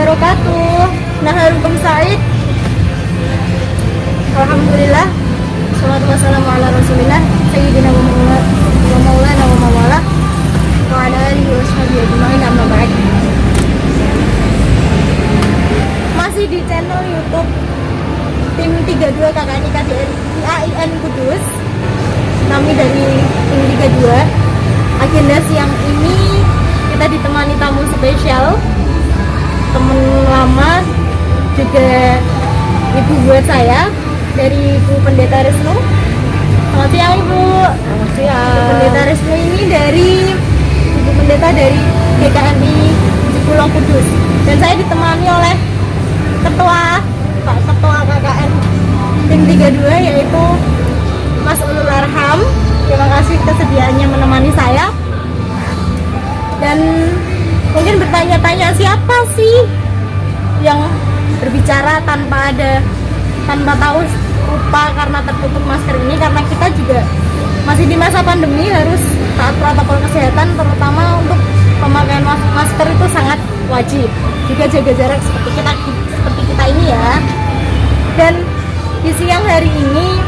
wabarakatuh. Naharukum Said. Alhamdulillah. Salatu wassalamu ala Rasulillah Sayyidina wa maulana wa mawala wa ala alihi wa sahbihi ajma'in, amma ba'd. Masih di channel YouTube Tim 32 KKNI KDN AIN Kudus. Kami dari Tim 32. Agenda siang ini kita ditemani tamu spesial, teman lama juga ibu buat saya, dari Ibu Pendeta Resnu. Selamat siang Ibu. Selamat siang. Ibu Pendeta Resnu ini dari Ibu Pendeta dari GKMI Cikulong Kudus, dan saya ditemani oleh Pak Ketua KKN Tim 32 yaitu Mas Ulul Arham. Terima kasih kesediaannya menemani saya. Dan mungkin bertanya-tanya, siapa sih yang berbicara tanpa tahu rupa karena tertutup masker ini? Karena kita juga masih di masa pandemi, harus taat protokol kesehatan, terutama untuk pemakaian masker itu sangat wajib. Juga jaga jarak seperti kita ini ya. Dan di siang hari ini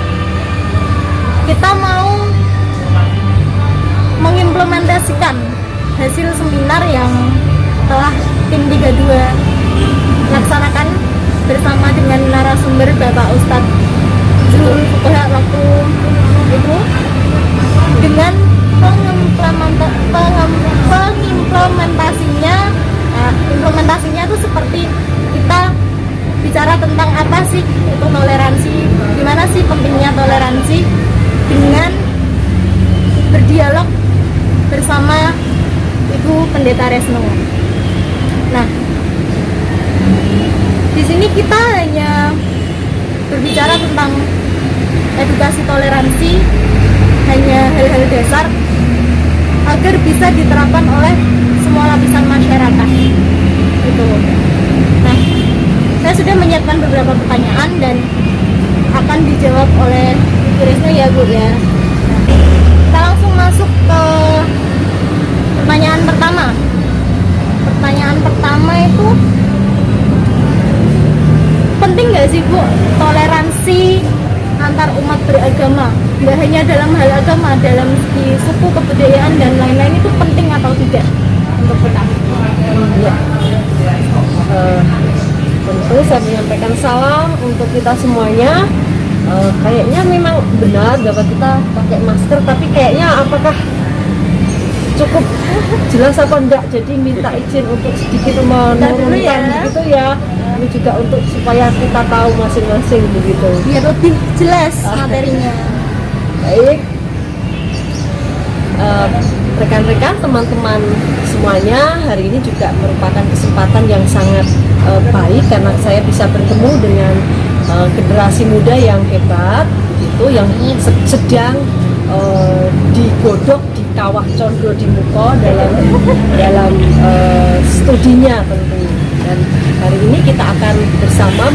kita mau mengimplementasikan hasil seminar yang telah Tim 32 laksanakan bersama dengan narasumber Bapak Ustadz Zulul Fuqaha waktu itu, dengan implementasinya itu seperti kita bicara tentang apa sih itu toleransi, gimana sih pentingnya toleransi dengan berdialog bersama Ibu Pendeta Resnu. Nah, di sini kita hanya berbicara tentang edukasi toleransi, hanya hal-hal dasar agar bisa diterapkan oleh semua lapisan masyarakat. Gitu. Nah, saya sudah menyiapkan beberapa pertanyaan dan akan dijawab oleh Ibu Resnu ya Bu ya. Kita langsung masuk ke pertanyaan pertama. Pertanyaan pertama itu, penting nggak sih Bu toleransi antar umat beragama? Nggak hanya dalam hal agama, dalam segi suku, kebudayaan dan lain-lain, itu penting atau tidak untuk kita? Ya. Tentu saya menyampaikan salam untuk kita semuanya. Kayaknya memang benar bahwa kita pakai masker, tapi kayaknya apakah cukup jelas apa enggak? Jadi minta izin untuk sedikit menurunkan begitu ya. Ini juga untuk supaya kita tahu masing-masing begitu. Biar lebih jelas materinya. Baik, rekan-rekan, teman-teman semuanya, hari ini juga merupakan kesempatan yang sangat baik karena saya bisa bertemu dengan generasi muda yang hebat, itu yang sedang digodok di kawah Condro di Muko dalam studinya tentu. Dan hari ini kita akan bersama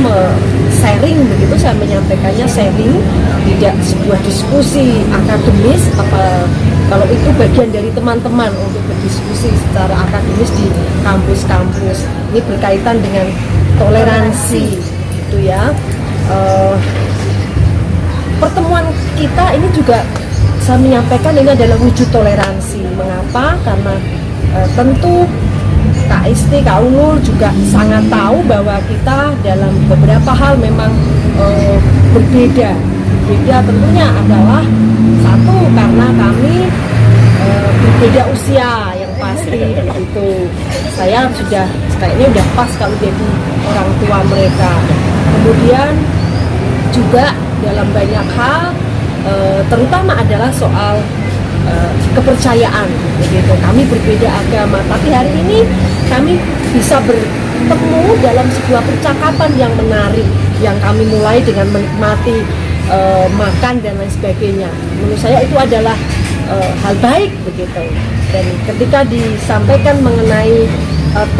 sharing, begitu saya menyampaikannya, sharing, tidak sebuah diskusi akademis, kalau itu bagian dari teman-teman untuk berdiskusi secara akademis di kampus-kampus. Ini berkaitan dengan toleransi itu ya. Pertemuan kita ini juga saya menyampaikan ini adalah wujud toleransi. Mengapa? Karena tentu KST, Kak Ulul juga sangat tahu bahwa kita dalam beberapa hal memang berbeda. Berbeda tentunya adalah satu, karena kami berbeda usia yang pasti itu. Saya sudah kayaknya udah pas kalau jadi orang tua mereka. Kemudian juga dalam banyak hal, terutama adalah soal kepercayaan begitu. Kami berbeda agama, tapi hari ini kami bisa bertemu dalam sebuah percakapan yang menarik, yang kami mulai dengan menikmati makan dan lain sebagainya. Menurut saya itu adalah hal baik begitu. Dan ketika disampaikan mengenai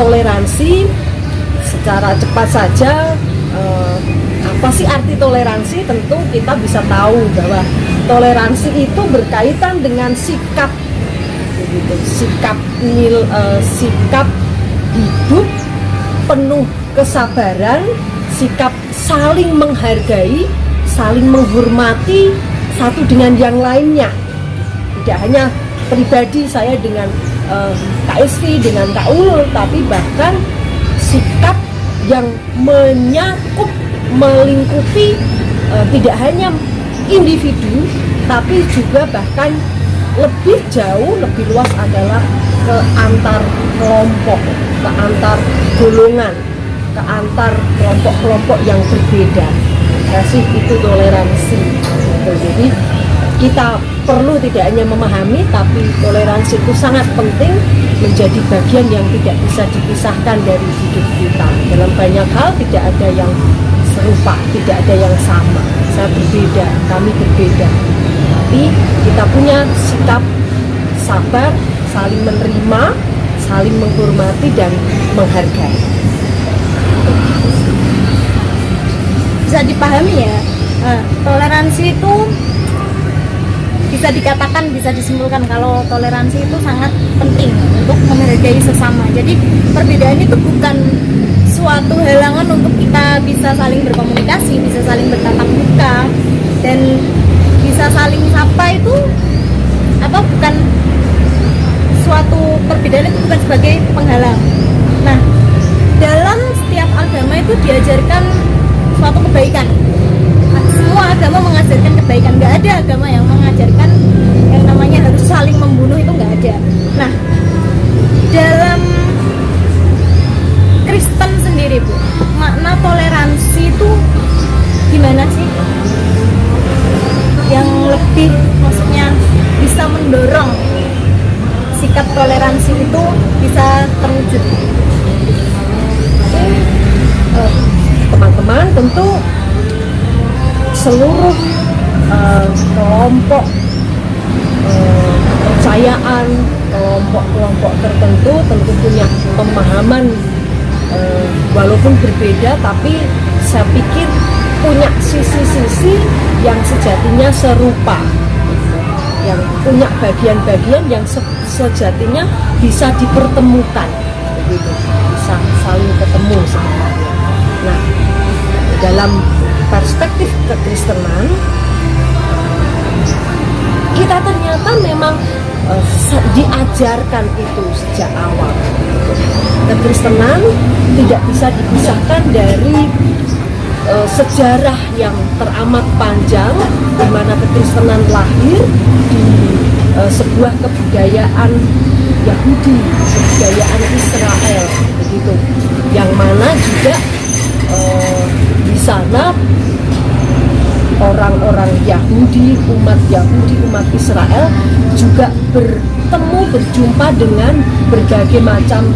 toleransi, secara cepat saja apa sih arti toleransi? Tentu kita bisa tahu bahwa toleransi itu berkaitan dengan sikap, begitu, sikap hidup penuh kesabaran, sikap saling menghargai, saling menghormati satu dengan yang lainnya. Tidak hanya pribadi saya dengan Kak Isti, dengan Kak Ulul, tapi bahkan sikap yang menyakup, melingkupi tidak hanya individu, tapi juga bahkan lebih jauh, lebih luas adalah ke antar kelompok, ke antar golongan, ke antar kelompok-kelompok yang berbeda. Kasih itu toleransi. Jadi kita perlu tidak hanya memahami, tapi toleransi itu sangat penting, menjadi bagian yang tidak bisa dipisahkan dari hidup kita. Dalam banyak hal tidak ada yang serupa, tidak ada yang sama. Saya berbeda, kami berbeda, tapi kita punya sikap sabar, saling menerima, saling menghormati dan menghargai. Bisa dipahami ya, toleransi itu bisa dikatakan, bisa disimpulkan kalau toleransi itu sangat penting untuk menghargai sesama. Jadi perbedaan itu bukan suatu halangan untuk kita bisa saling berkomunikasi, bisa saling bertatap muka, dan bisa saling sapa. Itu bukan suatu perbedaan, itu bukan sebagai penghalang. Nah, dalam setiap agama itu diajarkan suatu kebaikan. Semua agama mengajarkan kebaikan, nggak ada agama yang mengajarkan yang namanya harus saling membunuh, itu nggak ada. Nah, dalam Kristen sendiri Bu, makna toleransi itu gimana sih? Yang lebih maksudnya bisa mendorong sikap toleransi itu bisa terwujud. Teman-teman, tentu seluruh kelompok kepercayaan, kelompok-kelompok tertentu tentu punya pemahaman walaupun berbeda, tapi saya pikir punya sisi-sisi yang sejatinya serupa, yang punya bagian-bagian yang sejatinya bisa dipertemukan, begitu, bisa saling ketemu sebenarnya. Nah, dalam perspektif kekristenan, kita ternyata memang diajarkan itu sejak awal. Kekristenan tidak bisa dipisahkan dari sejarah yang teramat panjang, di mana kekristenan lahir di sebuah kebudayaan Yahudi, kebudayaan Israel, begitu, yang mana juga di sana orang-orang Yahudi, umat Israel juga bertemu, berjumpa dengan berbagai macam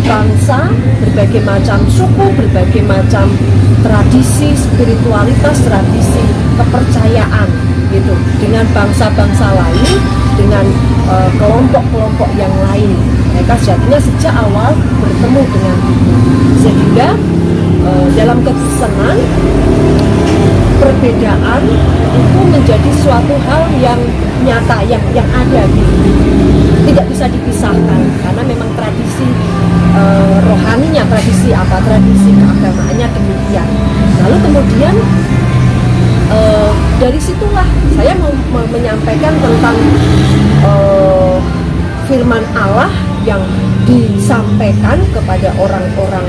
bangsa, berbagai macam suku, berbagai macam tradisi, spiritualitas, tradisi, kepercayaan, gitu, dengan bangsa-bangsa lain, dengan kelompok-kelompok yang lain. Mereka sejatinya sejak awal bertemu dengan itu, sehingga dalam kekristenan perbedaan itu menjadi suatu hal yang nyata, yang ada gitu. Tidak bisa dipisahkan karena memang tradisi rohaninya, tradisi keagamaannya demikian. Lalu kemudian dari situlah saya mau menyampaikan tentang firman Allah yang disampaikan kepada orang-orang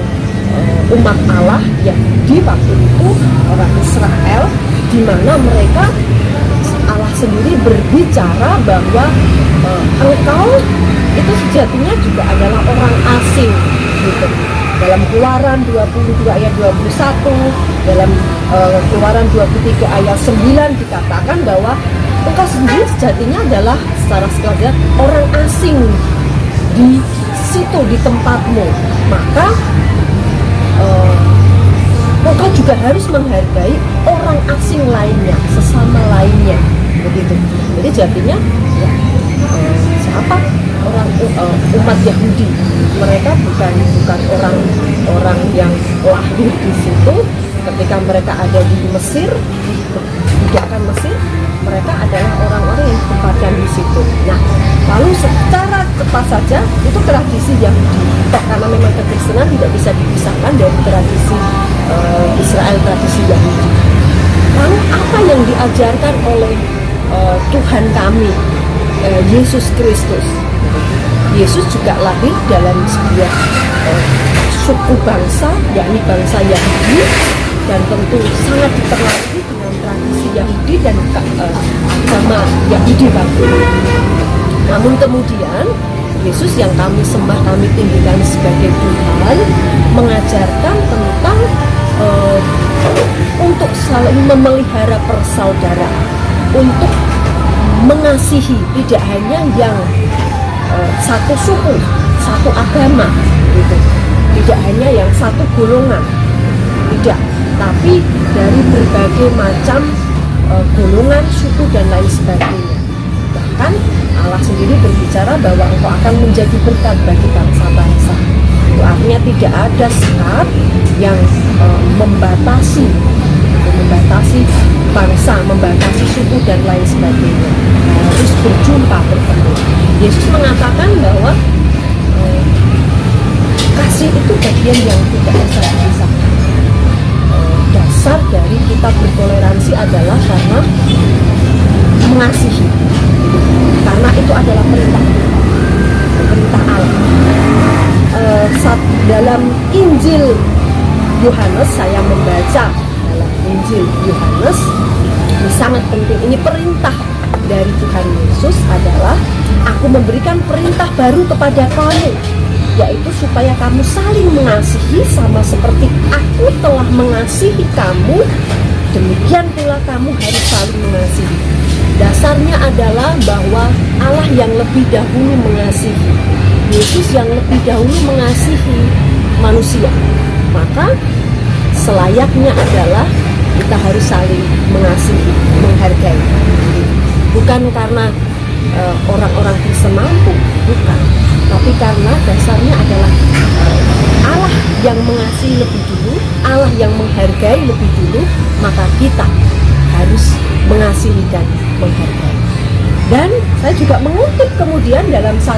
umat Allah Yahudi waktu itu, orang Israel, di mana mereka, Allah sendiri berbicara bahwa engkau itu sejatinya juga adalah orang asing, gitu. Dalam Keluaran 22 ayat 21, dalam Keluaran 23 ayat 9 dikatakan bahwa engkau sendiri sejatinya adalah secara sekalian orang asing di situ, di tempatmu. Maka engkau juga harus menghargai orang asing lainnya, sesama lainnya, begitu. Jadi jadinya ya, siapa umat Yahudi, mereka bukan orang yang lahir di situ. Ketika mereka ada di Mesir, di budakan Mesir, mereka adalah orang-orang yang ditempatkan di situ. Nah, lalu secara tepat saja itu tradisi Yahudi. Karena memang kekristenan tidak bisa dipisahkan dari tradisi Israel, tradisi Yahudi. Lalu apa yang diajarkan oleh Tuhan kami, Yesus Kristus? Yesus juga lahir dalam sebuah suku bangsa, yakni bangsa Yahudi, dan tentu sangat dipengaruhi dengan tradisi Yahudi dan agama Yahudi waktu itu. Namun kemudian Yesus yang kami sembah, kami tinggikan sebagai Tuhan, mengajarkan tentang untuk saling memelihara persaudaraan, untuk mengasihi tidak hanya yang satu suku, satu agama, gitu. Tidak hanya yang satu golongan, tidak, tapi dari berbagai macam golongan, suku dan lain sebagainya. Bahkan Allah sendiri berbicara bahwa engkau akan menjadi berkat bagi bangsa-bangsa. Itu artinya tidak ada sekat yang membatasi bangsa, membatasi suku dan lain sebagainya. Harus berjumpa, bertemu. Yesus mengatakan bahwa kasih itu bagian yang tidak bisa dipisahkan. Dasar dari kita bertoleransi adalah karena mengasihi, karena itu adalah perintah Allah. Dalam Injil Yohanes, saya membaca dalam Injil Yohanes, ini sangat penting, ini perintah dari Tuhan Yesus adalah, aku memberikan perintah baru kepada kamu, yaitu supaya kamu saling mengasihi sama seperti aku telah mengasihi kamu, demikian pula kamu harus saling mengasihi. Dasarnya adalah bahwa Allah yang lebih dahulu mengasihi, Yesus yang lebih dahulu mengasihi manusia, maka selayaknya adalah kita harus saling mengasihi, menghargai. Bukan karena orang-orang Kristen mampu, bukan, tapi karena dasarnya adalah Allah yang mengasihi lebih dulu, Allah yang menghargai lebih dulu, maka kita harus mengasihi dan menghargai. Dan saya juga mengutip kemudian dalam 1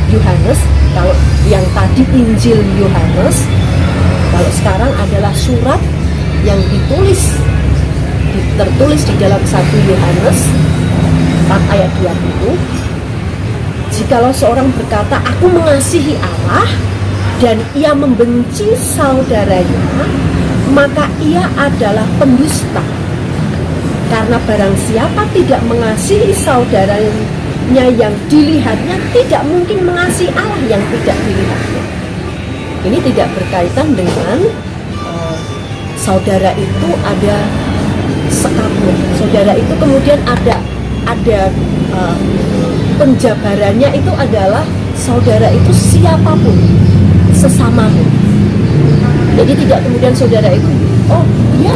Yohanes, kalau yang tadi Injil Yohanes, kalau sekarang adalah surat yang tertulis di dalam 1 Yohanes 4 ayat 20. Jikalau seorang berkata, aku mengasihi Allah, dan ia membenci saudaranya, maka ia adalah pendusta. Karena barang siapa tidak mengasihi saudaranya yang dilihatnya, tidak mungkin mengasihi Allah yang tidak dilihatnya. Ini tidak berkaitan dengan saudara itu ada sekatnya. Saudara itu kemudian ada penjabarannya, itu adalah saudara itu siapapun, sesamamu. Jadi tidak kemudian saudara itu, oh dia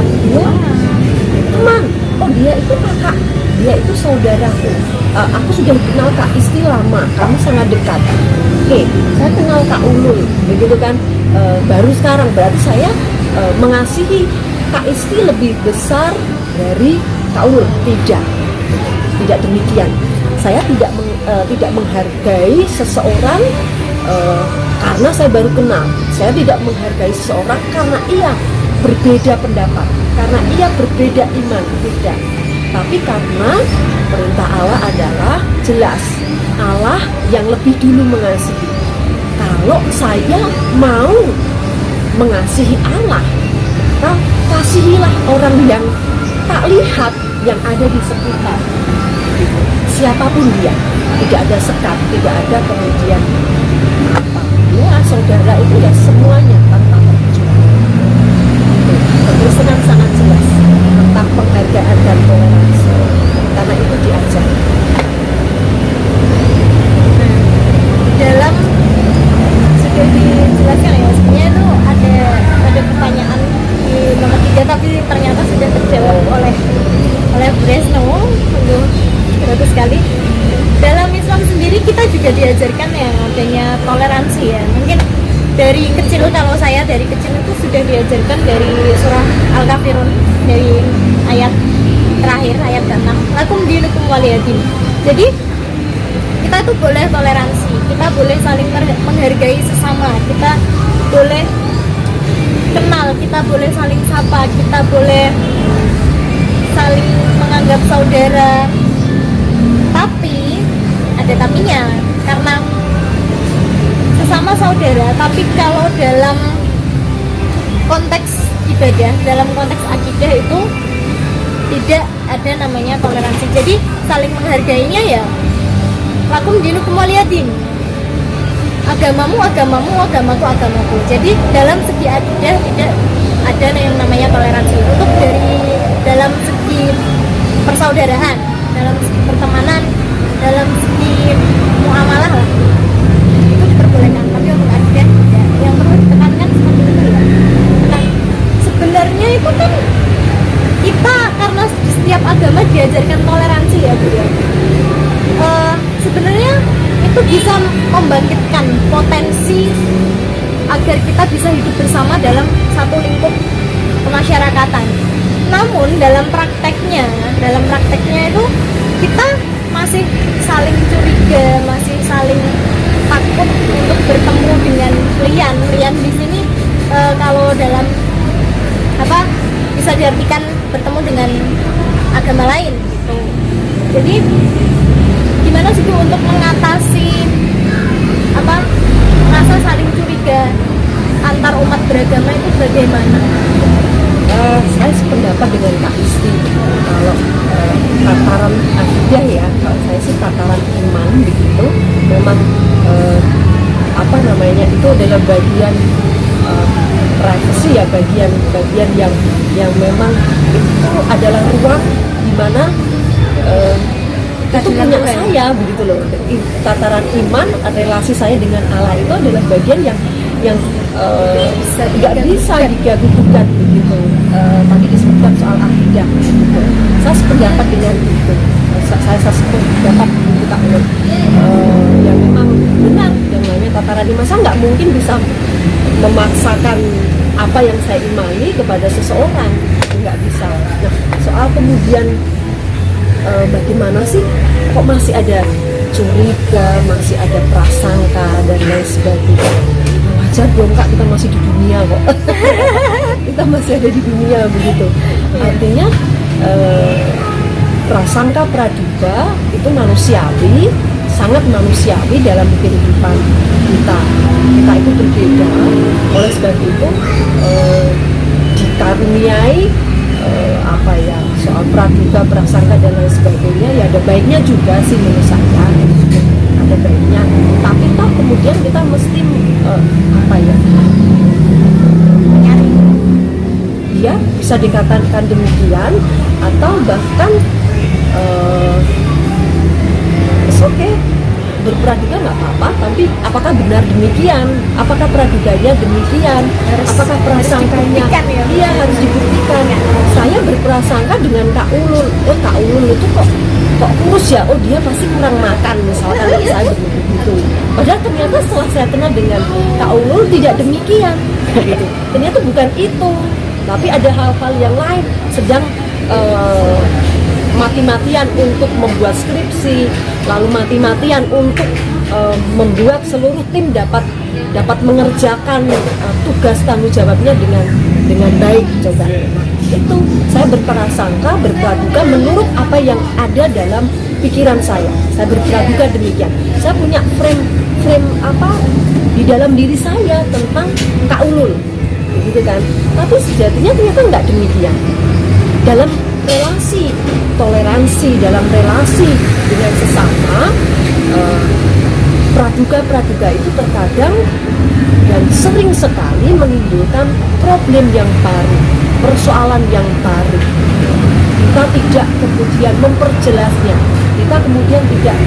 teman, oh dia itu kakak, dia itu saudaraku, aku sudah kenal Kak Isti lama, kami sangat dekat. Oke, saya kenal Kak Ulul, begitu kan, baru sekarang berarti saya mengasihi Kak Isti lebih besar dari Kak Ulul. Tidak demikian. Saya tidak menghargai seseorang karena saya baru kenal. Saya tidak menghargai seseorang karena ia berbeda pendapat, karena ia berbeda iman, tidak. Tapi karena perintah Allah adalah jelas, Allah yang lebih dulu mengasihi. Kalau saya mau mengasihi Allah, maka kasihilah orang yang tak lihat, yang ada di sekitar. Siapapun dia, tidak ada sekat, tidak ada kemudian apa. Ya, saudara itu ya semuanya tanpa terkecuali. Kekristenan sangat jelas tentang penghargaan dan toleransi, karena itu diajar. Dalam sudah dijelaskan ya, sebenarnya itu ada pertanyaan di nomor 3 tapi ternyata sudah terjawab oleh Bresno. Bagus sekali. Dalam Islam sendiri kita juga diajarkan yang adanya toleransi ya. Mungkin dari kecil, kalau saya dari kecil itu sudah diajarkan dari surah Al-Kafirun, dari ayat terakhir ayat 6, lakum dinukum waliyadin. Jadi kita itu boleh toleransi, kita boleh saling menghargai sesama, kita boleh kenal, kita boleh saling sapa, kita boleh saling menganggap saudara. Tapi ada tapinya, karena sesama saudara, tapi kalau dalam konteks ibadah, dalam konteks akidah itu tidak ada namanya toleransi. Jadi saling menghargainya ya lakum dinukum waliyadin, agamamu agamamu, agamaku agamaku. Jadi dalam segi akidah tidak ada yang namanya toleransi. Untuk dari dalam segi persaudaraan, dalam segi pertemanan, dalam segi muamalah lah, itu diperbolehkan. Tapi untuk akidah tidak. Yang perlu ditekankan seperti itu ya. Nah, sebenarnya itu kan kita karena di setiap agama diajarkan toleransi ya Bu ya. Sebenarnya itu bisa membangkitkan potensi agar kita bisa hidup bersama dalam satu lingkup kemasyarakatan. Namun dalam prakteknya itu kita masih saling curiga, masih saling takut untuk bertemu dengan lian di sini. Kalau dalam apa bisa diartikan bertemu dengan agama lain gitu. Jadi gimana sih Bu untuk mengatasi rasa saling curiga antar umat beragama itu bagaimana? Saya sependapat dengan Kak Isti. Kalau tataran akidah ya, kalau saya sih tataran iman begitu, memang itu adalah bagian privasi ya, bagian yang memang itu adalah ruang di mana itu punya saya begitu loh. Tataran iman, relasi saya dengan Allah itu adalah bagian yang nggak bisa diganggu-gugat begitu. Tadi disebutkan soal akidah gitu. Saya sependapat dengan itu. Saya sependapat itu Kak Nur. Yang memang benar yang namanya tataran iman. Saya nggak mungkin bisa memaksakan apa yang saya imani kepada seseorang, nggak bisa. Nah, soal kemudian bagaimana sih kok masih ada curiga, masih ada prasangka dan lain sebagainya. Wajar dong Kak, kita masih di dunia kok. Kita masih ada di dunia begitu. Artinya prasangka praduga itu manusiawi, sangat manusiawi dalam kehidupan kita. Kita itu berbeda. Oleh sebab itu dikaruniai soal praduga, prasangka dan lain sebagainya ya ada baiknya juga sih menurut saya, ada baiknya. Tapi toh kemudian kita mesti ya bisa dikatakan demikian atau bahkan oke, berpraduga nggak apa-apa, tapi apakah benar demikian? Apakah praduganya demikian? Apakah prasangkanya? Iya, harus dibuktikan. Saya berprasangka dengan Kak Ulul. Kak Ulul itu kok kurus ya? Oh, dia pasti kurang makan misalkan. Saya begitu. Padahal ternyata setelah saya kenal dengan Kak Ulul tidak demikian. Gitu. Ternyata bukan itu. Tapi ada hal-hal yang lain. Sedang mati-matian untuk membuat skripsi, lalu mati-matian untuk membuat seluruh tim dapat mengerjakan tugas tanggung jawabnya dengan baik. Coba itu saya berprasangka, berpraduga menurut apa yang ada dalam pikiran saya. Saya berpraduga demikian. Saya punya frame di dalam diri saya tentang Kak Ulul, gitu kan. Tapi sejatinya ternyata nggak demikian. Dalam relasi toleransi, dalam relasi dengan sesama, praduga itu terkadang dan sering sekali menimbulkan problem yang baru, persoalan yang baru. Kita tidak kemudian memperjelasnya, kita kemudian tidak,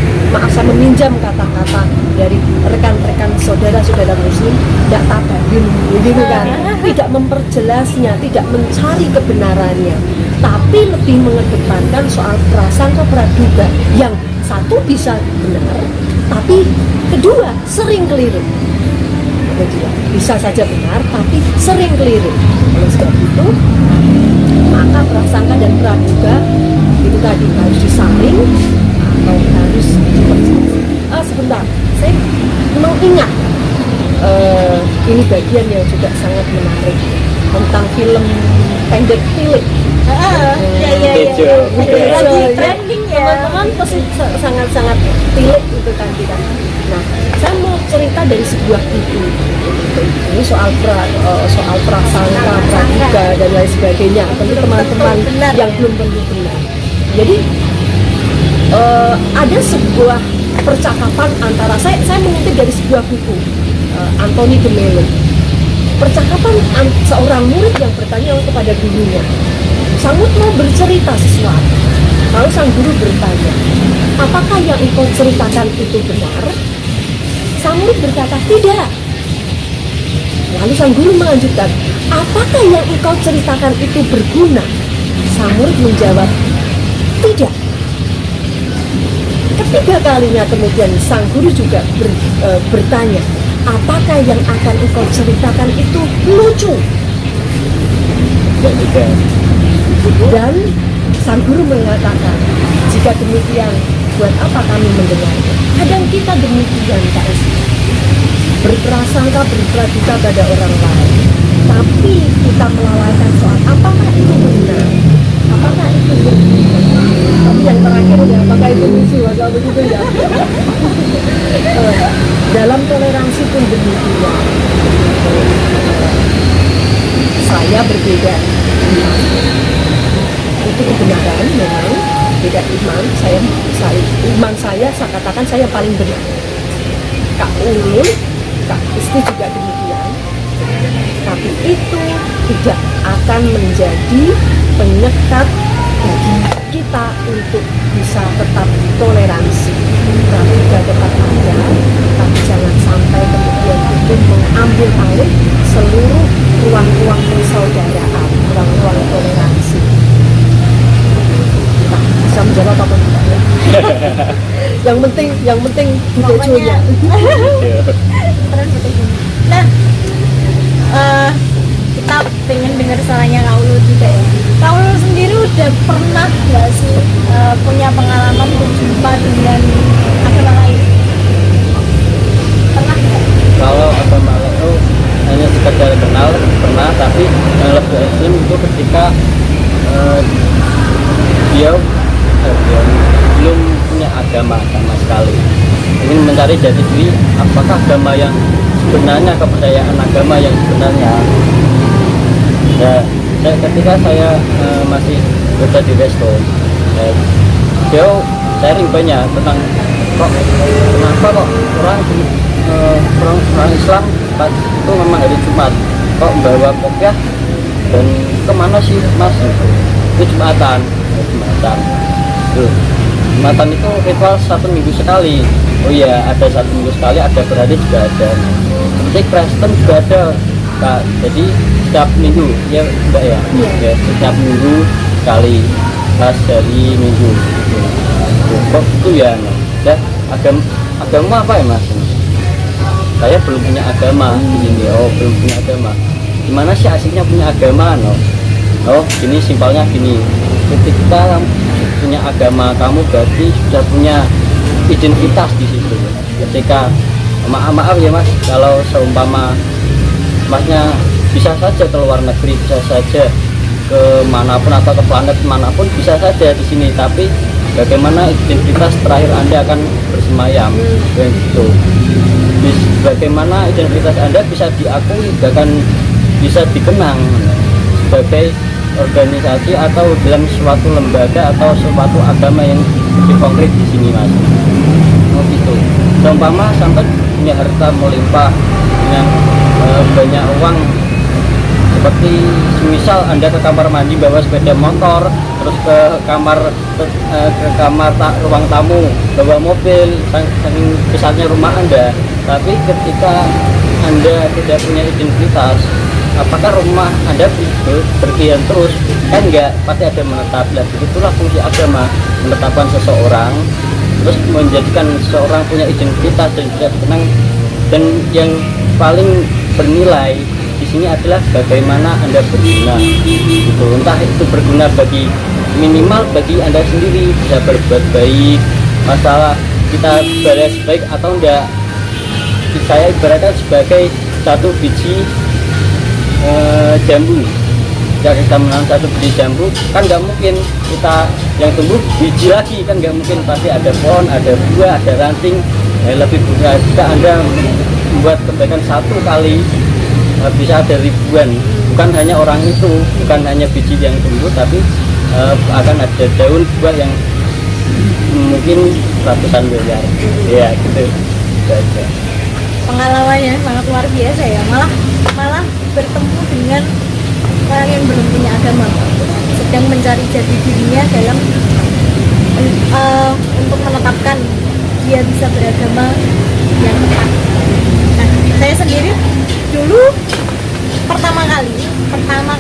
saya meminjam kata-kata dari rekan-rekan saudara-saudara muslim, tidak tabayun, gitu kan, tidak memperjelasnya, tidak mencari kebenarannya, tapi lebih mengedepankan soal prasangka praduga yang satu bisa benar, tapi kedua sering keliru. Kedua bisa saja benar, tapi sering keliru. Oleh sebab itu, maka prasangka dan praduga itu tadi harus disaring atau harus diperjelas. Sebentar, saya mau ingat ini bagian yang juga sangat menarik tentang film pendek Philip. Lagi trending ya. Teman-teman pasti sangat-sangat Philip itu kan kita. Nah, saya mau cerita dari sebuah buku. Ini soal prasangka, praduga dan lain sebagainya. Tentu teman-teman yang belum tentu benar. Jadi ada sebuah percakapan antara saya mengutip dari sebuah buku Anthony de Mello. Percakapan seorang murid yang bertanya kepada gurunya. Sang murid mau bercerita sesuatu. Lalu sang guru bertanya, apakah yang engkau ceritakan itu benar? Sang murid berkata, tidak. Lalu sang guru melanjutkan, apakah yang engkau ceritakan itu berguna? Sang murid menjawab, tidak. Ketiga kalinya kemudian sang guru juga bertanya, apakah yang akan engkau ceritakan itu lucu? Dan sang guru mengatakan, jika demikian, buat apa kami mendengar? Kadang kita demikian, Kak Esti. Berprasangka, berpraduga pada orang lain, tapi kita melalaikan soal apakah itu benar, apakah itu benar. Tapi yang terakhir ya, apakah itu lucu atau begitu ya. Dalam toleransi pun demikian. Saya berbeda iman. Itu kebenaran memang beda iman. Iman saya katakan saya paling benar. Kak Ulul, Kak Isti juga demikian. Tapi itu tidak akan menjadi penyekat bagi kita untuk bisa tetap toleransi. Praduga tetap ada, tapi jangan sampai kemudian itu mengambil alih seluruh ruang-ruang persaudaraan, ruang-ruang toleransi. Nah, bisa menjawab apa tidak ya? yang penting budejonya. Nah, kita pengen dengar suaranya Kak Ulul juga ya. Kak Ulul sendiri udah pernah nggak sih punya pengalaman berjumpa dengan agama lain? Pernah nggak? Kalau agama lain itu hanya sekedar kenal, pernah, tapi yang lebih ekstrim itu ketika dia belum punya agama sama sekali, ingin mencari jati diri apakah agama yang sebenarnya, kepercayaan agama yang sebenarnya. Ya, ketika saya masih kerja di resto, dia sharing banyak tentang kenapa kok orang Islam pas itu memang hari Jumat kok membawa kopiah dan kemana sih mas? Itu Jumatan. Jumatan itu ritual 1 minggu sekali. Oh iya, ada 1 minggu sekali, ada berhari juga ada. Seperti Kristen juga ada, Kak. Jadi setiap minggu, ya enggak ya? Ya, setiap minggu sekali, pas hari Minggu. Kok itu ya? Ya, agama apa ya mas? Saya belum punya agama di sini. Oh, belum punya agama. Gimana sih asiknya punya agama? No? Oh, gini simpelnya gini. Ketika punya agama, kamu berarti sudah punya identitas di situ. Ketika maaf ya mas, kalau seumpama masnya bisa saja ke luar negeri, bisa saja ke manapun atau ke planet manapun bisa saja di sini, tapi bagaimana identitas terakhir Anda akan bersemayam, begitu. Bagaimana identitas Anda bisa diakui, bahkan bisa dikenang sebagai organisasi atau dalam suatu lembaga atau suatu agama yang lebih konkret di sini mas. Oh gitu. Seumpama sampai punya harta melimpah dengan banyak uang, seperti misal Anda ke kamar mandi bawa sepeda motor, terus ke kamar ruang tamu bawa mobil, saking besarnya rumah Anda, tapi ketika Anda tidak punya identitas, apakah rumah Anda berkian terus? Kan enggak, pasti ada menetap. Dan begitulah fungsi agama, menetapkan seseorang, terus menjadikan seseorang punya identitas dan bisa tenang. Dan yang paling bernilai di sini adalah bagaimana Anda berguna. Gitu. Entah itu berguna bagi minimal bagi Anda sendiri bisa berbuat baik. Masalah kita balas baik atau enggak, saya ibaratkan sebagai satu biji jambu. Jika kita menanam satu biji jambu, kan nggak mungkin kita yang tumbuh biji lagi, kan nggak mungkin, pasti ada pohon, ada buah, ada ranting. Lebih baik jika Anda membuat kebaikan satu kali, bisa ada ribuan. Bukan hanya orang itu, bukan hanya biji yang tumbuh, tapi akan ada daun buah yang mungkin ratusan miliar. Ya gitu saja. Pengalamannya sangat luar biasa ya, malah bertemu dengan orang yang belum punya agama, sedang mencari jati dirinya dalam untuk menetapkan dia bisa beragama yang tepat. Nah, saya sendiri dulu pertama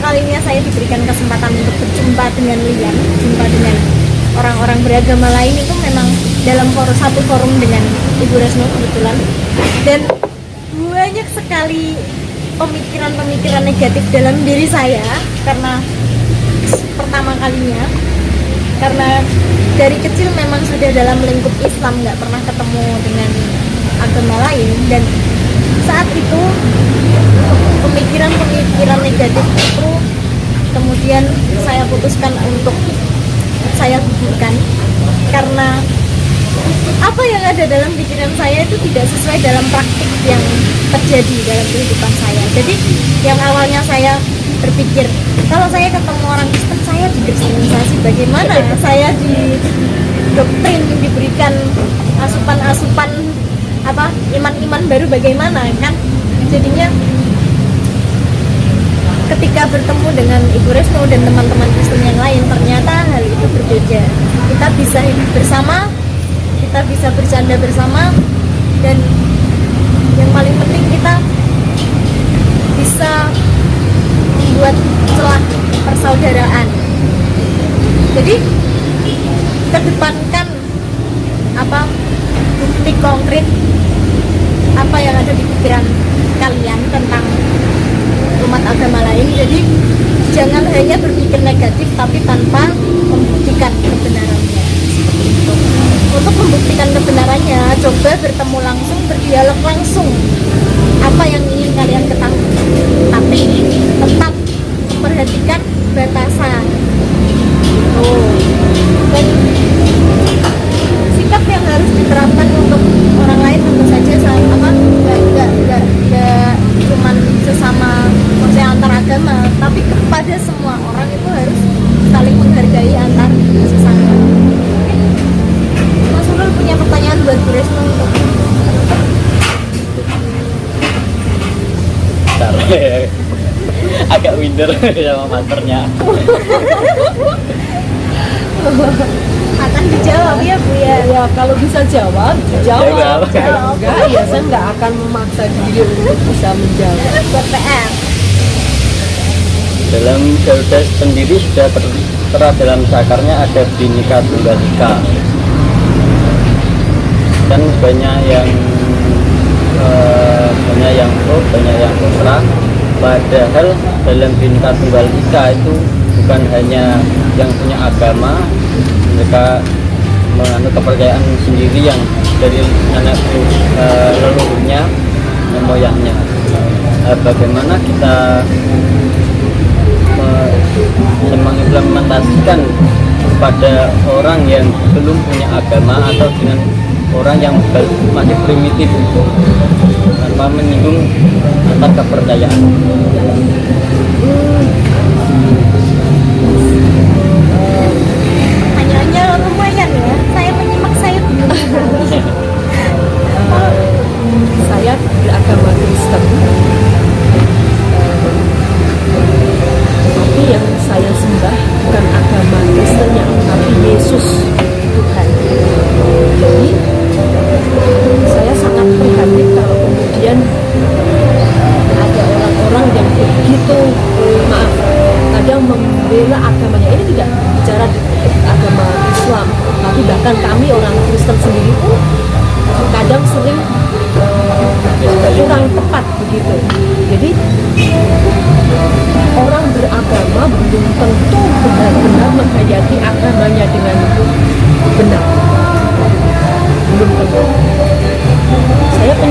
kalinya saya diberikan kesempatan untuk berjumpa dengan Lian, jumpa dengan orang-orang beragama lain itu memang dalam satu forum dengan Ibu Resno kebetulan, dan banyak sekali pemikiran-pemikiran negatif dalam diri saya karena pertama kalinya, karena dari kecil memang sudah dalam lingkup Islam, nggak pernah ketemu dengan agama lain, dan saat itu pemikiran-pemikiran negatif itu kemudian saya putuskan untuk saya gugurkan, karena apa yang ada dalam pikiran saya itu tidak sesuai dalam praktik yang terjadi dalam kehidupan saya. Jadi yang awalnya saya berpikir kalau saya ketemu orang Kristen saya dikristenisasi, bagaimana saya didoktrin, diberikan asupan-asupan iman-iman baru, bagaimana kan. Jadinya ketika bertemu dengan Ibu Resno dan teman-teman Kristen yang lain, ternyata hal itu berbeda. Kita bisa hidup bersama, kita bisa bercanda bersama, dan yang paling penting kita bisa membuat celah persaudaraan. Jadi kedepankan bukti konkret apa yang ada di pikiran kalian tentang umat agama lain. Jadi jangan hanya berpikir negatif tapi tanpa membuktikan kebenarannya. Untuk membuktikan kebenarannya, coba bertemu langsung, berdialog langsung apa yang ingin kalian ketahui, tapi tetap memperhatikan batasan. Dan sikap yang harus diterapkan untuk orang lain tentu saja nggak cuman sesama maksudnya antar agama, tapi kepada semua orang itu harus saling menghargai antar sesama. Mas Ulul punya pertanyaan buat Bu Resno untuk agak minder sama masternya. akan dijawab ya Bu ya. Ya kalau bisa jawab. Jawab. Enggak, ya saya nggak akan memaksa diri untuk bisa menjawab. Buat PR. Dalam Garuda sendiri sudah tertera dalam sakarnya ada Bhinneka Tunggal Ika. Dan banyak yang pro, banyak yang kontra. Padahal dalam Bhinneka Tunggal Ika itu bukan hanya yang punya agama, mereka menganut kepercayaan sendiri yang dari nenek leluhurnya, moyangnya. Bagaimana kita mengimplementasikan kepada orang yang belum punya agama atau dengan orang yang masih primitif tanpa menyinggung antar kepercayaan. Pertanyaannya lumayan ya, saya menyimak saya bingung. Saya beragama Kristen, tapi yang saya sembah bukan agama Kristennya, tapi Yesus Tuhan. Jadi saya sangat prihatin kalau kemudian ada orang-orang yang begitu kadang membela agamanya. Ini tidak bicara agama Islam, tapi bahkan kami orang Kristen sendiri pun kadang sering kurang tepat begitu. Jadi orang beragama belum tentu benar-benar menghayati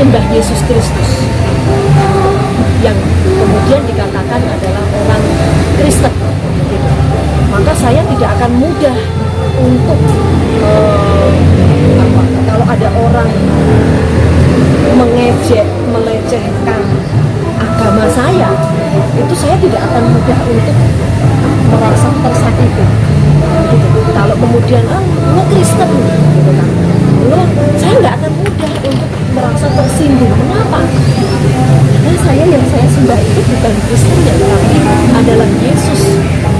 menyembah Yesus Kristus, yang kemudian dikatakan adalah orang Kristen, gitu. Maka saya tidak akan mudah untuk kalau ada orang mengejek, melecehkan agama saya, itu saya tidak akan mudah untuk merasa tersakiti. Gitu. Kalau kemudian lo Kristen, gitu kan, saya nggak akan mudah untuk merasa tersinggung. Mengapa? Karena yang saya sembah itu bukan Kristen, tapi adalah Yesus.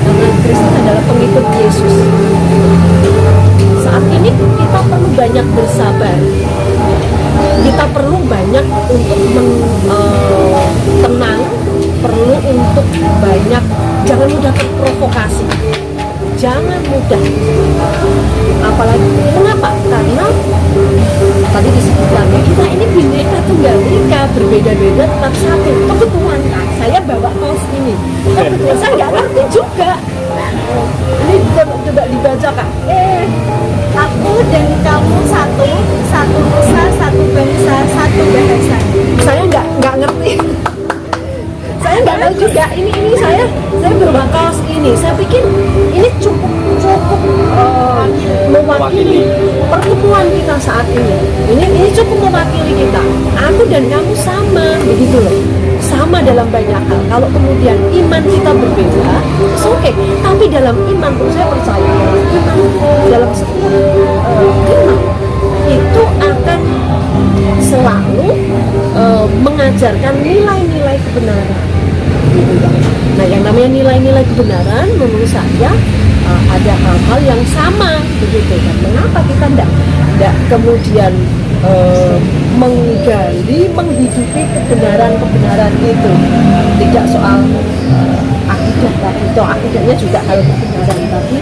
Karena Kristen adalah pengikut Yesus. Saat ini kita perlu banyak bersabar. Kita perlu banyak untuk tenang, perlu untuk banyak, jangan mudah terprovokasi, jangan mudah. Apalagi kenapa? Karena tadi disebutkan kita ini bineka tunggal ika, berbeda-beda tetap satu. Kebetulan kan saya bawa kaos ini, kebetulan saya nggak ngerti juga. Ini coba dibaca Kak. Aku dan kamu satu, satu nusa, satu bangsa, satu bahasa. Saya nggak ngerti. Saya nggak tahu juga. Ini saya berbawa kaos ini. Saya pikir ini cukup mewakili pertemuan kita saat ini. Ini cukup mewakili kita. Aku dan kamu sama, begitu loh. Sama dalam banyak hal. Kalau kemudian iman kita berbeda, oke. Tapi dalam iman, saya percaya iman dalam setiap iman itu akan selalu mengajarkan nilai-nilai kebenaran. Nah, yang namanya nilai-nilai kebenaran menurut saya ada hal-hal yang sama, begitu kan. Mengapa kita tidak kemudian menggali, menghidupi kebenaran-kebenaran itu? Tidak soal akidah, tapi akidahnya juga hal kebenaran, tapi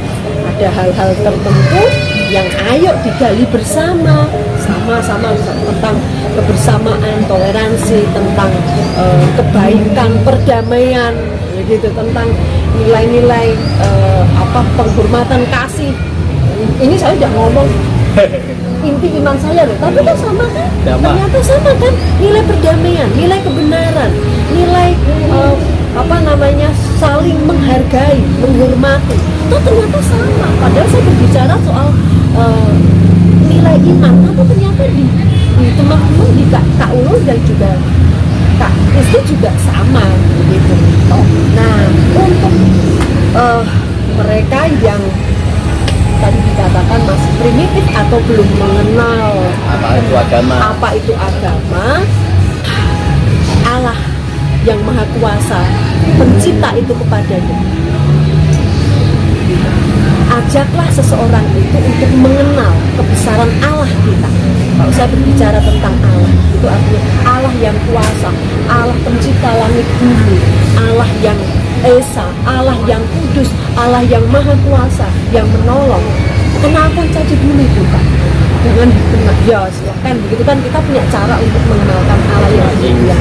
ada hal-hal tertentu yang ayo digali bersama, sama-sama tentang kebersamaan, toleransi, tentang kebaikan, perdamaian, begitu, tentang nilai-nilai penghormatan, kasih. Ini saya udah ngomong inti iman saya loh, tapi kan sama kan? Ternyata sama kan? Nilai perdamaian, nilai kebenaran, nilai saling menghargai, menghormati. Itu ternyata sama. Padahal saya berbicara soal nilai iman, tapi ternyata di teman-teman di Kak Ulul dan juga Kak Kristi juga sama begitu. Nah, untuk mereka yang tadi dikatakan masih primitif atau belum mengenal apa itu agama, Allah yang Maha Kuasa pencipta itu kepadanya. Ajaklah seseorang itu untuk mengenal kebesaran Allah kita. Kalau saya berbicara tentang Allah, itu artinya Allah yang kuasa, Allah pencipta langit bumi, Allah yang Esa, Allah yang kudus, Allah yang maha kuasa, yang menolong. Kenapa saja dulu itu Pak? Jangan dikenal, ya silahkan begitu kan, kita punya cara untuk mengenalkan Allah yang mulia.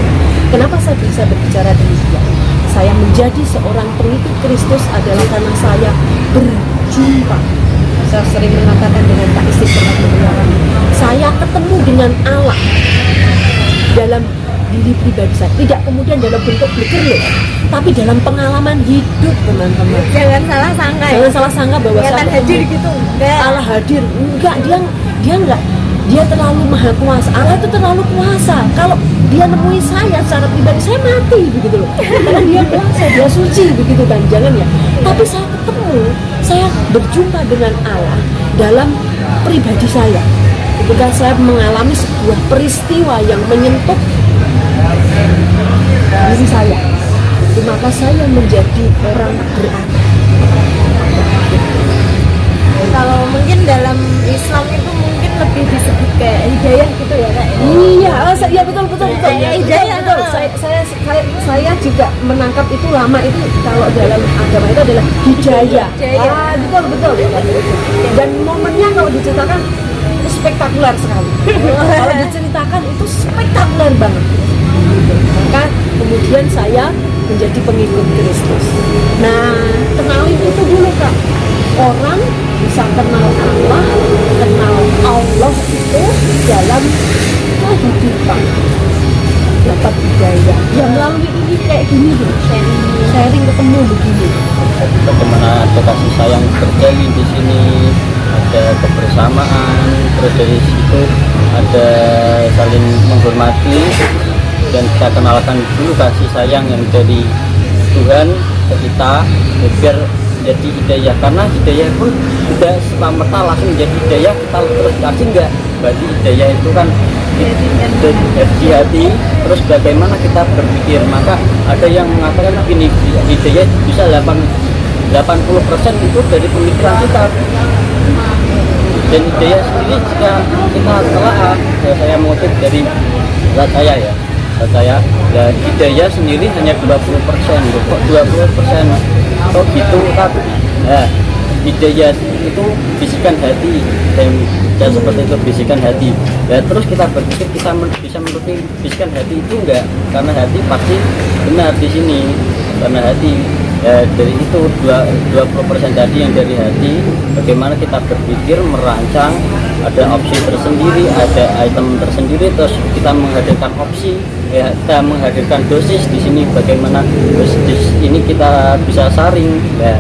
Kenapa saya bisa berbicara demikian? Saya menjadi seorang pengikut Kristus adalah karena saya berjumpa. Saya sering mengatakan dengan Kak Istiqomah Kemuliaan, saya ketemu dengan Allah dalam diri pribadi saya, tidak kemudian dalam bentuk pikir loh, tapi dalam pengalaman hidup teman-teman. Jangan salah sangka ya. Jangan salah sangka bahwa saya hadir gitu, enggak. Allah hadir, enggak, dia enggak. Dia terlalu maha kuasa. Allah itu terlalu kuasa. Kalau dia nemui saya secara pribadi, saya mati begitu loh. Karena dia kuasa, dia suci begitu kan. Jangan ya. Tapi saya ketemu, saya berjumpa dengan Allah dalam pribadi saya. Ketika saya mengalami sebuah peristiwa yang menyentuh diri saya, maka saya menjadi orang berarti. Kalau mungkin dalam Islam itu mungkin lebih disebut kayak hidayah gitu ya Kak? Iya betul. Kayak hidayah. Betul. Saya juga menangkap itu lama itu, kalau dalam agama itu adalah hidayah. Betul. Dan momennya kalau diceritakan itu spektakuler sekali. Kalau diceritakan itu spektakuler banget. Maka kemudian saya menjadi pengikut Kristus. Nah, kenalin itu dulu Kak. Orang bisa kenal Allah itu dalam 1 juta dapat hidayah ya melalui ini kayak gini loh, sharing ketemu begini. Jadi bagaimana ada kasih sayang terjalin di sini, ada kebersamaan, terus dari situ ada saling menghormati, dan kita kenalkan dulu kasih sayang yang dari Tuhan ke kita biar jadi hidayah, karena hidayah pun tidak serta-merta langsung menjadi hidayah kita terus kasih enggak. Berarti hidayah itu kan di hati, terus bagaimana kita berpikir. Maka ada yang mengatakan begini, hidayah bisa 80% itu dari pemikiran kita, dan hidayah sendiri jika kita telah saya mengutip dari saya ya, dan hidayah sendiri hanya 20%, kok 20% kok gitu kan. Nah, hidayah itu bisikan hati, dan seperti itu bisikan hati. Ya terus kita berpikir kita bisa menuruti bisikan hati itu enggak, karena hati pasti benar di sini, karena hati ya, dari itu 20% tadi yang dari hati, bagaimana kita berpikir merancang, ada opsi tersendiri, ada item tersendiri, terus kita menghadirkan opsi, ya, kita menghadirkan dosis di sini, bagaimana dosis ini kita bisa saring ya.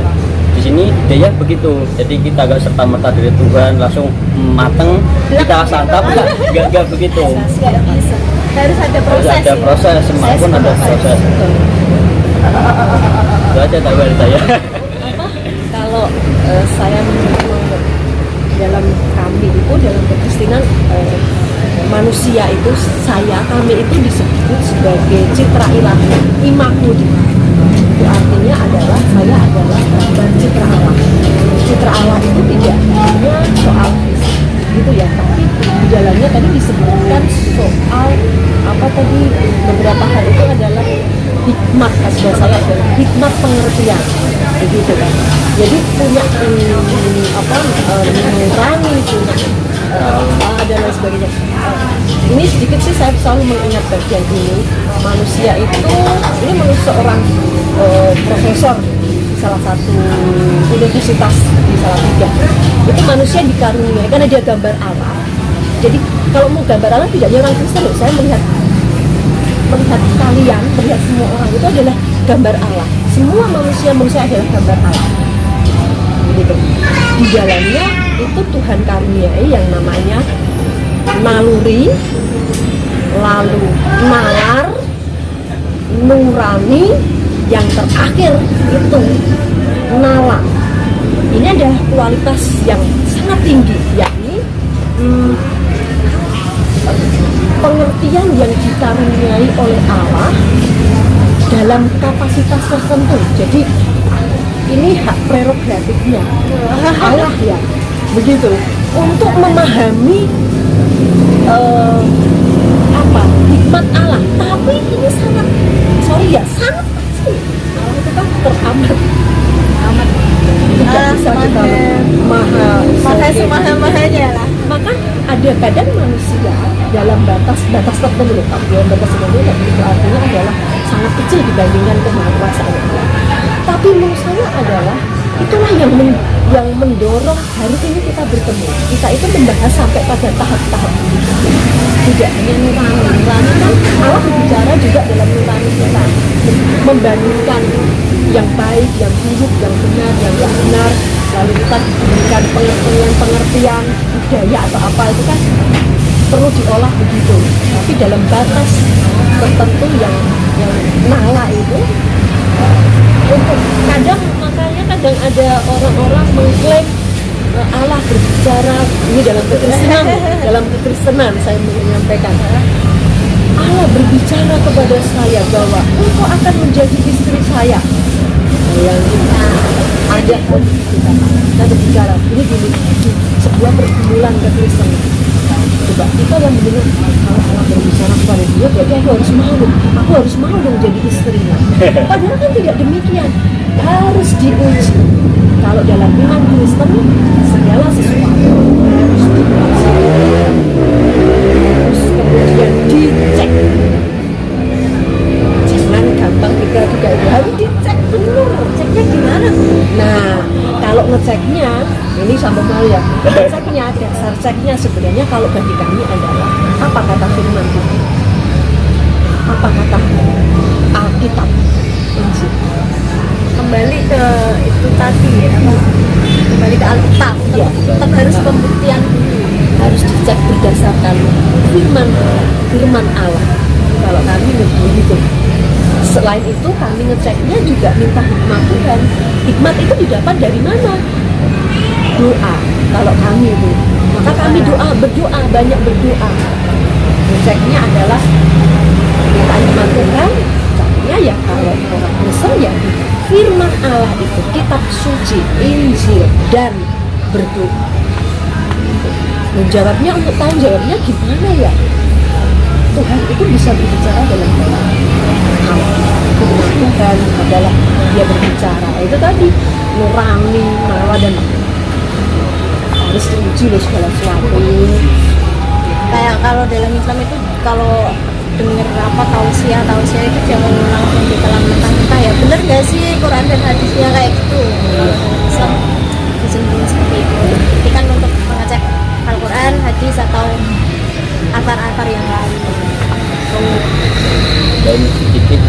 Di sini hidayah begitu, jadi kita gak serta merta dari Tuhan langsung mateng kita santap, gak begitu. Harus ada proses. Harus ada proses, semua pun ada proses. Itu aja tawaran saya. Kalau saya dalam kami itu dalam kekristenan manusia itu kami itu disebut sebagai citra ilahi, imago. Itu artinya adalah saya adalah gambar citra Allah. Citra Allah itu tidak hanya soal fisik gitu ya, tapi di dalamnya tadi disebutkan soal apa tadi, beberapa hal itu adalah hikmat, bahasa saya adalah hikmat pengertian begitu kan. Jadi punya nurani, punya dan lain sebagainya. Ini sedikit sih saya selalu mengingat bagian ini. Manusia itu, ini menurut seorang profesor salah satu universitas di Salatiga, itu manusia dikaruniai karena dia gambar Allah. Jadi kalau mau gambar Allah tidak hanya orang Kristen loh, saya melihat kalian, melihat semua orang itu adalah gambar Allah. Semua manusia adalah gambar Allah. Begitu. Di dalamnya itu Tuhan karuniai yang namanya naluri, lalu nalar, nurani, yang terakhir itu nala. Ini adalah kualitas yang sangat tinggi, yakni pengertian yang dikaruniai oleh Allah dalam kapasitas tertentu. Jadi ini hak prerogatifnya Allah ya, begitu, untuk memahami hikmat Allah. Tapi ini sangat sangat pasti Allah itu kan teramat tidak bisa kita mahanya lah. Maka ada kadang manusia dalam batas tertentu, dalam batas tertentu, itu artinya adalah sangat kecil dibandingkan kemahakuasaan Allah. Tapi menurut saya adalah itulah yang mendorong hari ini kita bertemu. Kita itu membahas sampai pada tahap-tahap ini. Tidak hanya nurani kan Allah berbicara juga dalam nurani kita, membandingkan yang baik, yang buruk, yang benar, yang tidak benar. Lalu kita diberikan pengertian budaya atau apa, itu kan perlu diolah begitu. Tapi dalam batas tertentu yang nala itu, untuk makanya kadang ada orang-orang mengklaim Allah berbicara, ini dalam kekristenan saya menyampaikan, Allah berbicara kepada saya bahwa engkau akan menjadi istri saya. Yang ada kita berbicara ini di sebuah pergumulan kekristenan. Coba kita yang mendengar Allah berbicara kepada dia, berarti aku harus mau dong jadi istrinya. Padahal kan tidak demikian, harus diuji. Kalau dalam iman Kristen segala sesuatu harus diuji, harus kemudian dicek. Jangan gampang juga harus dicek dulu. Ceknya gimana? Nah, kalau ngeceknya ini sambung mal ya. Ngeceknya, dasar ceknya sebenarnya kalau bagi kami adalah Apa kata firman Tuhan? Apa kata Alkitab? Injil. Kembali ke itu tadi ya, apa? Kembali ke Alkitab. Iya. Tetap harus pembuktian dulu. Harus dicek berdasarkan firman Allah. Kalau kami begitu. Selain itu kami ngeceknya juga minta hikmat Tuhan. Hikmat itu didapat dari mana? Doa. Kalau kami itu, maka kami berdoa, banyak berdoa. Ngeceknya adalah minta hikmat Tuhan. Caranya ya kalau orang Kristen ya firman Allah itu, kitab suci, Injil, dan berdoa. Menjawabnya, untuk tahu jawabnya gimana ya? Tuhan itu bisa berbicara dalam firman Tuhan adalah dia berbicara. Itu tadi nurani, mawa, dan harus diuji loh segala sesuatu. Kayak kalau dalam Islam itu kalau dengar apa tausiah itu jangan langsung ditelan mentah-mentah ya. Bener gak sih Quran dan hadisnya kayak gitu? Islam dicenderung seperti itu. Jadi kan untuk mengecek Al-Quran, hadis atau akar-akar yang lain. Dan sedikit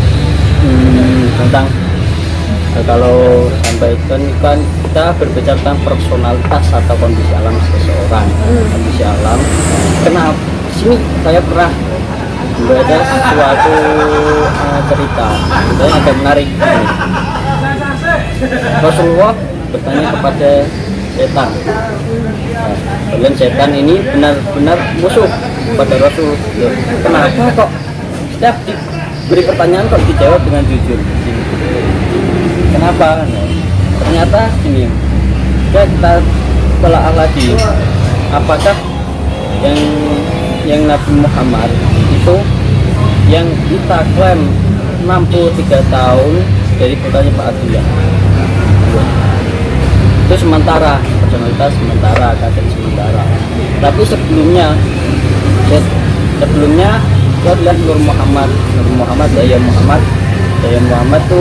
tentang kalau sampaikan kan kita berbicara tentang personalitas atau kondisi alam seseorang. Kondisi alam, kenapa sini saya pernah membaca suatu cerita yang agak menarik. Rasulullah bertanya kepada setan. Kalian setan ini benar-benar musuh pada Rasul. Kenapa kok setiap diberi pertanyaan kok dijawab dengan jujur? Kenapa? Nah, ternyata gini, kita telah lagi apakah yang Nabi Muhammad itu yang kita klaim 63 tahun dari kotanya Pak Abdullah itu sementara, personalitas sementara, keadaan sementara. Tapi sebelumnya itu adalah Nur Muhammad, Daya Muhammad itu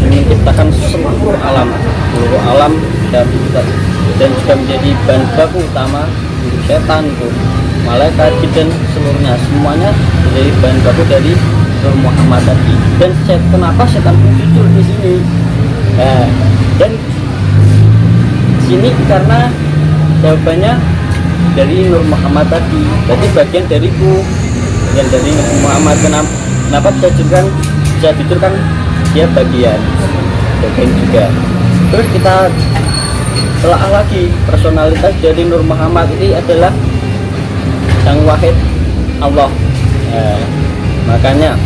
menciptakan seluruh alam dan juga menjadi bahan baku utama setan itu, malaikat dan seluruhnya, semuanya menjadi bahan baku dari Nur Muhammad tadi. Dan kenapa setan muncul di sini? Dan sini karena jawabannya dari Nur Muhammad tadi. Jadi bagian dariku, bagian dari Nur Muhammad. Kenapa bisa jujur kan dia bagian juga. Terus kita telah lagi personalitas dari Nur Muhammad ini adalah Sang Wahid Allah. Makanya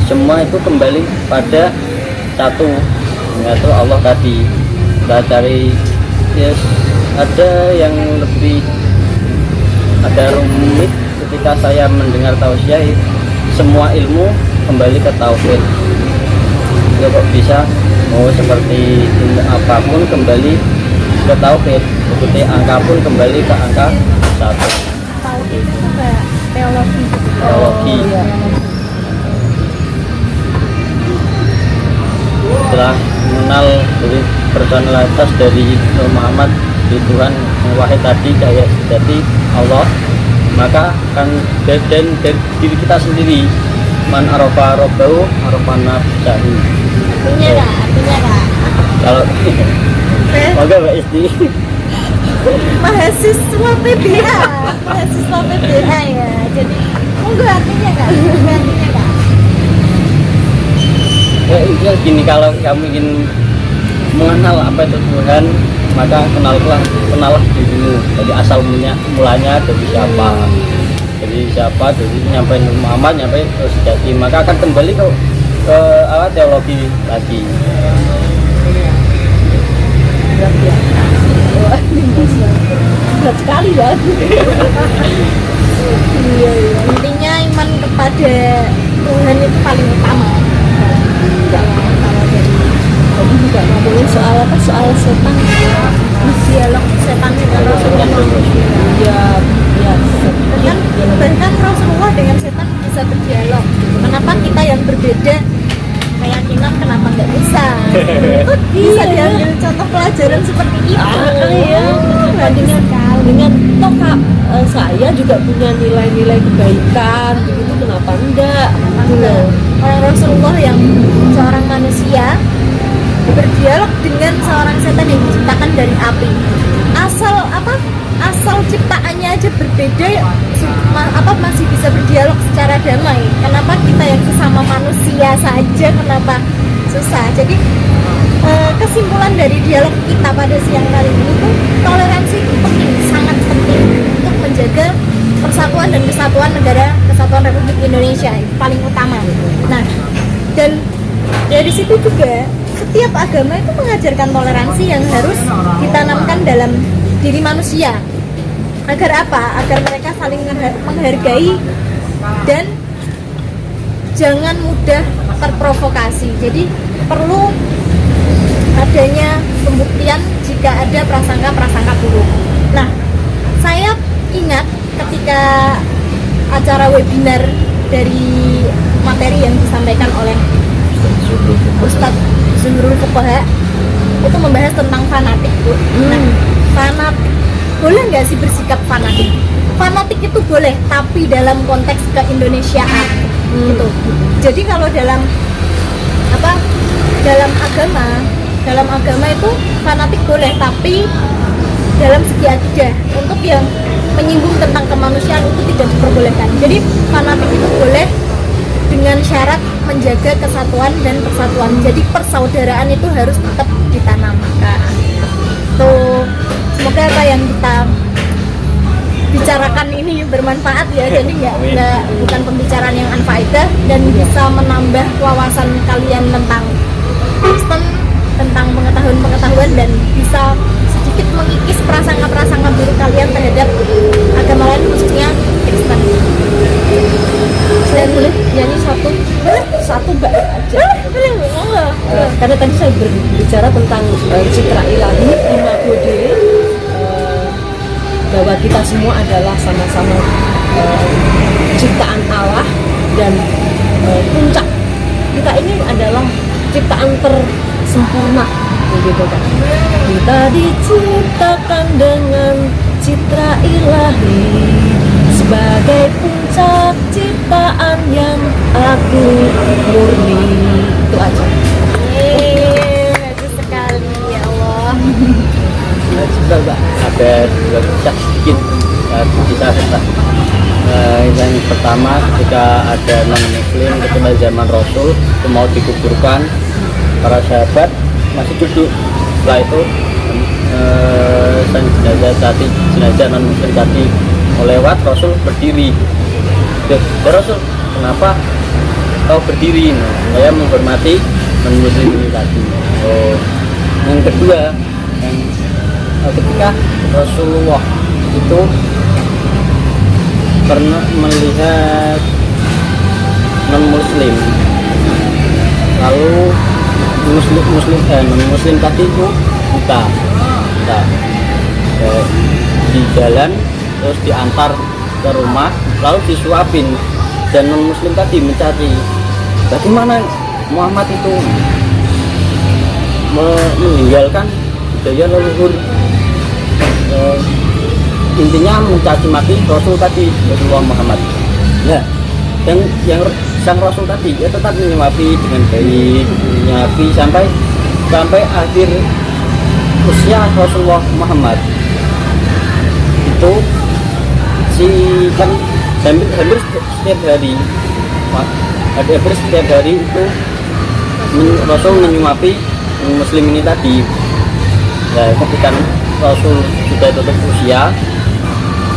semua itu kembali pada satu, yaitu Allah tadi. Kita cari ada yang lebih rumit ketika saya mendengar tausiah. Semua ilmu kembali ke tauhid. Ya kok bisa mau seperti apapun kembali ke tauhid, seperti angka pun kembali ke angka 1. Tauhid itu kayak teologi. Iya. Setelah mengenal dari personalitas dari Nur Muhammad di Tuhan yang wahid tadi, kayak jadi Allah, maka kan dan diri kita sendiri, man arafa rabbahu arafa nafsahu. Artinya kak Kalau moga Mbak Isti mahasiswa PBH ya, jadi enggak artinya kak. Ya gini, kalau kamu ingin mengenal apa itu Tuhan, maka kenalah dirimu. Jadi asal mulanya dari siapa, dari nyampe Muhammad, nyampe ke sejati, maka akan kembali ke teologi lagi. Berat sekali ya. Iya. Intinya iman kepada Tuhan itu paling utama. Kalau tadi juga ngomongin soal setan, Dialog setan dengan Rasulullah. ya Bahkan Rasulullah dengan setan bisa berdialog. Kenapa kita yang berbeda keyakinan kenapa nggak bisa? Itu bisa diambil contoh pelajaran seperti itu. Iya, Bagus sekali. dengan toh Kak, saya juga punya nilai-nilai kebaikan begitu, kenapa enggak gitu loh. Orang Rasulullah yang seorang manusia berdialog dengan seorang setan yang diciptakan dari api. Asal ciptaannya aja berbeda masih bisa berdialog secara damai. Kenapa kita yang sesama manusia saja kenapa susah? Jadi kesimpulan dari dialog kita pada siang kali ini tuh, toleransi itu penting, sangat penting untuk menjaga persatuan dan kesatuan negara Kesatuan Republik Indonesia, itu paling utama. Nah, dan dari situ juga setiap agama itu mengajarkan toleransi yang harus ditanamkan dalam diri manusia. Agar apa? Agar mereka saling menghargai dan jangan mudah terprovokasi. Jadi perlu adanya pembuktian jika ada prasangka-prasangka buruk. Nah, saya ingat ketika acara webinar dari materi yang disampaikan oleh Ustadz Zuhrul Fuqaha itu membahas tentang fanatik, Bu. Nah, fanatik boleh nggak sih bersikap fanatik? Fanatik itu boleh, tapi dalam konteks keindonesiaan gitu. Jadi kalau dalam agama itu fanatik boleh, tapi dalam segi akidah. Untuk yang menyinggung tentang kemanusiaan itu tidak diperbolehkan. Jadi fanatik itu boleh dengan syarat menjaga kesatuan dan persatuan. Jadi persaudaraan itu harus tetap ditanamkan. Tuh, semoga apa yang kita bicarakan ini bermanfaat ya. Jadi bukan pembicaraan yang unfaedah dan bisa menambah wawasan kalian tentang Kristen, tentang pengetahuan dan bisa sedikit mengikis prasangka-prasangka buruk kalian terhadap agama lain, khususnya Kristen. Saya boleh nyanyi satu bait aja. Boleh. Karena tadi saya berbicara tentang citra ilahi 5 kode, bahwa kita semua adalah sama-sama ciptaan Allah dan puncak kita ini adalah ciptaan tersempurna, begitu kan. Kita diciptakan dengan citra ilahi sebagai puncak ciptaan yang agung murni. Itu aja. Bagus sekali, ya Allah. Coba ada dua kisah sedikit, kisah yang pertama ketika ada non muslim ketika zaman Rasul itu mau dikuburkan, para sahabat masih duduk. Setelah itu jenazah non muslim tadi mau lewat, Rasul berdiri. Ya Rasul, kenapa kau berdiri? Nah, saya menghormati non muslim ini tadi. Yang kedua, ketika Rasulullah itu pernah melihat non muslim, lalu non muslim tadi itu buta di jalan, terus diantar ke rumah, lalu disuapin, dan non muslim tadi mencari bagaimana Muhammad itu meninggalkan budaya leluhur, intinya mencaci maki Rasul tadi, Rasulullah Muhammad. Nah, dan yang sang Rasul tadi ya tetap menyuapi dengan baik, menyuapi sampai akhir usia Rasulullah Muhammad itu hampir setiap hari itu Rasul menyuapi muslim ini tadi. Nah, ketika Rasul sudah tutup usia,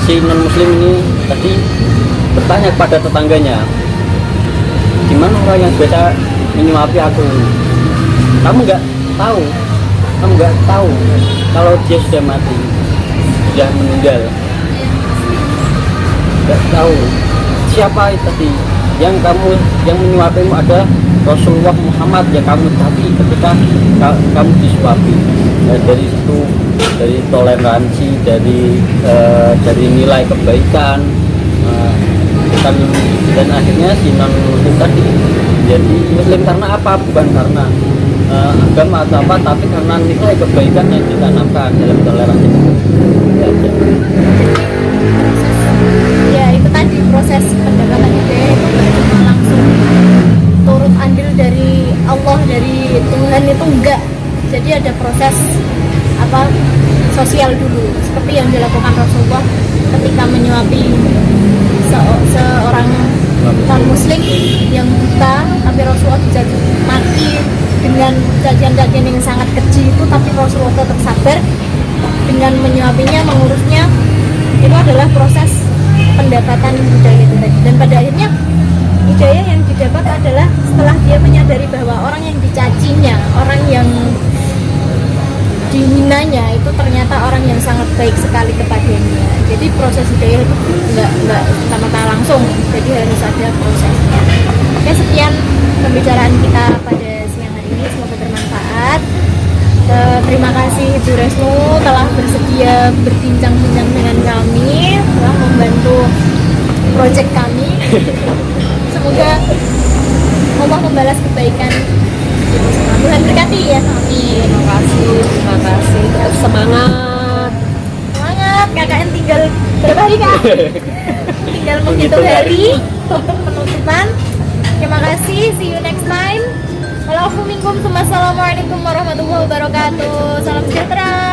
si non muslim ini tadi bertanya kepada tetangganya, gimana orang yang biasa menyuapi aku? Kamu nggak tahu kalau dia sudah mati, sudah meninggal? Nggak tahu siapa itu tadi yang menyuapimu adalah Rasulullah Muhammad yang kamu caci ketika kamu disuapi. Dari situ, dari toleransi, dari nilai kebaikan, dan akhirnya si non muslim tadi jadi muslim karena apa? Bukan karena agama atau apa, tapi karena nilai kebaikan yang ditanamkan dalam toleransi. Iya, iya. Ya itu tadi proses pendekatan hidayah itu nggak cuma langsung turut andil dari Allah, dari Tuhan, itu enggak. Jadi ada proses apa sosial dulu, seperti yang dilakukan Rasulullah ketika menyuapi seorang non muslim yang buta, tapi Rasulullah dijatuh mati dengan jajan-jajan yang sangat keji itu, tapi Rasulullah tetap sabar dengan menyuapinya, mengurusnya. Itu adalah proses pendapatan hidayah itu tadi. Dan pada akhirnya hidayah yang didapat adalah setelah dia menyadari bahwa orang yang dicacinya, orang yang dihinanya itu ternyata orang yang sangat baik sekali kepadanya. Jadi proses hidayah itu nggak pertama langsung, jadi harus ada prosesnya. Oke, sekian pembicaraan kita pada siang hari ini, semoga bermanfaat. Terima kasih Ibu Resnu telah bersedia berbincang-bincang dengan kami, telah membantu proyek kami. Semoga Allah membalas kebaikan. Tuhan berkati ya. Amin. Terima kasih. Terus semangat. Semangat, KKN tinggal berapa hari Kak? Tinggal menghitung hari untuk penutupan. Terima kasih, see you next time. Assalamualaikum warahmatullahi wabarakatuh. Salam sejahtera.